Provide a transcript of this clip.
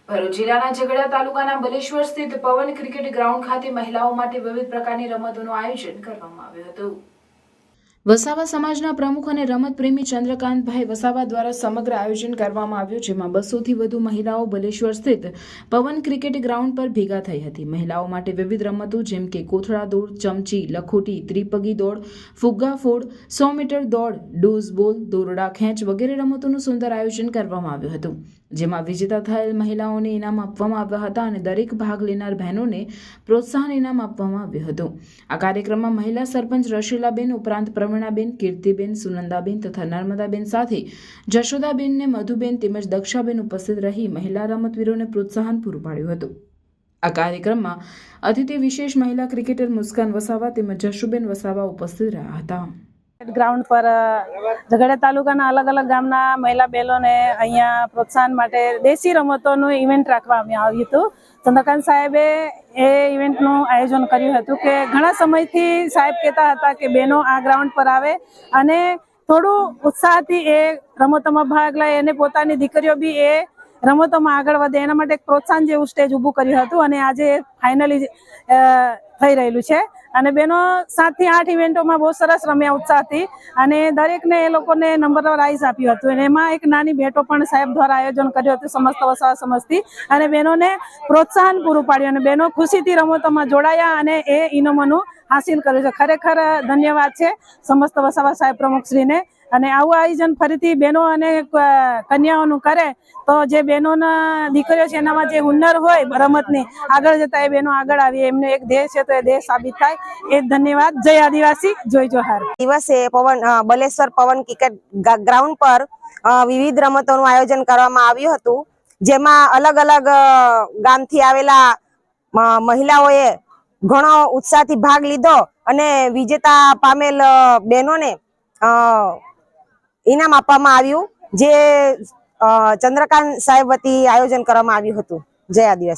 ભરૂચ જિલ્લાના ઝઘડિયા તાલુકાના બલેશ્વર સ્થિત પવન ક્રિકેટ ગ્રાઉન્ડ ખાતે મહિલાઓ માટે વિવિધ પ્રકારની રમતોનું આયોજન કરવામાં આવ્યું હતું। વસાવા સમાજના પ્રમુખ અને રમત પ્રેમી ચંદ્રકાંતભાઈ વસાવા દ્વારા સમગ્ર આયોજન કરવામાં આવ્યું, જેમાં 200 થી વધુ મહિલાઓ બલેશ્વર સ્થિત પવન ક્રિકેટ ગ્રાઉન્ડ પર ભેગા થઈ હતી। મહિલાઓ માટે વિવિધ રમતો જેમ કે કોથળા દોડ, ચમચી, લખોટી, ત્રિપગી દોડ, ફુગ્ગા ફોડ, 100 મીટર દોડ, ડોઝ બોલ, દોરડા ખેંચ વગેરે રમતોનું સુંદર આયોજન કરવામાં આવ્યું હતું, જેમાં વિજેતા થયેલ મહિલાઓને ઇનામ આપવામાં આવ્યા હતા અને દરેક ભાગ લેનાર બહેનોને પ્રોત્સાહન ઇનામ આપવામાં આવ્યું હતું। આ કાર્યક્રમમાં મહિલા સરપંચ રશીલાબેન ઉપરાંત પ્રવીણાબેન, કીર્તિબેન, સુનંદાબેન તથા નર્મદાબેન સાથે જશોદાબેન ને મધુબેન તેમજ દક્ષાબેન ઉપસ્થિત રહી મહિલા રમતવીરોને પ્રોત્સાહન પૂરું પાડ્યું હતું। આ કાર્યક્રમમાં અતિથિ વિશેષ મહિલા ક્રિકેટર મુસ્કાન વસાવા તેમજ જશુબેન વસાવા ઉપસ્થિત રહ્યા હતા। ગ્રાઉન્ડ પર ઝઘડિયા તાલુકાના અલગ અલગ ગામના મહિલા બહેનોને અહીંયા પ્રોત્સાહન માટે દેશી રમતોનું ઇવેન્ટ રાખવામાં આવ્યું હતું। ચંદ્રકાંત સાહેબે એ ઇવેન્ટનું આયોજન કર્યું હતું કે ઘણા સમયથી સાહેબ કહેતા હતા કે બહેનો આ ગ્રાઉન્ડ પર આવે અને થોડું ઉત્સાહથી એ રમતોમાં ભાગ લે અને પોતાની દીકરીઓ બી એ રમતોમાં આગળ વધે એના માટે પ્રોત્સાહન જેવું સ્ટેજ ઊભું કર્યું હતું અને આજે ફાઇનલી થઈ રહેલું છે અને બહેનો 7 થી 8 ઇવેન્ટોમાં બહુ સરસ રમ્યા ઉત્સાહથી અને દરેકને એ લોકોને નંબર પ્રાઇઝ આપ્યું હતું અને એમાં એક નાની ભેટો પણ સાહેબ દ્વારા આયોજન કર્યું હતું સમસ્ત વસાવા સમાજથી અને બહેનોને પ્રોત્સાહન પૂરું પાડ્યું અને બહેનો ખુશીથી રમતોમાં જોડાયા અને એ ઇનામોનું હાસિલ કર્યું છે। ખરેખર ધન્યવાદ છે સમસ્ત વસાવા સાહેબ પ્રમુખશ્રીને અને આવું આયોજન ફરીથી બહેનો અને કન્યાઓનું કરે તો જે બહેનોના દીકરીઓ છે એનામાં જે હુનર હોય રમતની આગળ જતા એ બહેનો આગળ આવી એમને એક દેશ છે તો એ દેશ સાબિત થાય એ ધન્યવાદ। જય આદિવાસી, જય જોહાર। દિવસે બલેશ્વર પવન ક્રિકેટ ગ્રાઉન્ડ પર વિવિધ રમતોનું આયોજન કરવામાં આવ્યું હતું, જેમાં અલગ અલગ ગામથી આવેલા મહિલાઓએ ઘણો ઉત્સાહથી ભાગ લીધો અને વિજેતા પામેલ બહેનોને ઇનામ આપવામાં આવ્યું, જે ચંદ્રકાંત સાહેબ વતી આયોજન કરવામાં આવ્યું હતું। જય આદિવાસી।